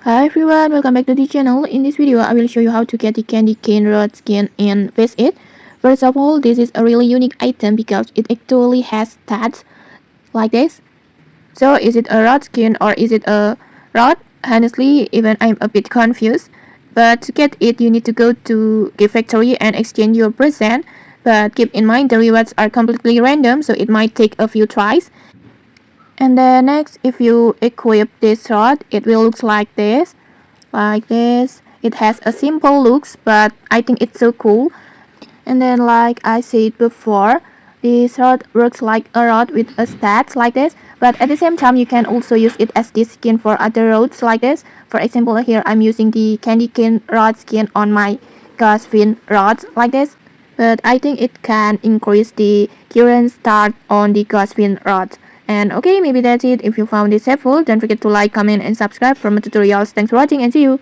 Hi everyone, welcome back to the channel. In this video, I will show you how to get the candy cane rod skin and face it. First of all, this is a really unique item because it actually has stats like this. So is it a rod skin or is it a rod? Honestly, even I'm a bit confused. But to get it, you need to go to Gift Factory and exchange your present. But keep in mind the rewards are completely random, so it might take a few tries. And then next, if you equip this rod, it will look like this. It has a simple looks, but I think it's so cool. And then like I said before, this rod works like a rod with a stats like this, but at the same time you can also use it as the skin for other rods like this. For example, here I'm using the candy cane rod skin on my Gasfin rods like this, but I think it can increase the current start on the Gasfin rods. And okay, maybe that's it. If you found this helpful, don't forget to like, comment and subscribe for more tutorials. Thanks for watching and see you.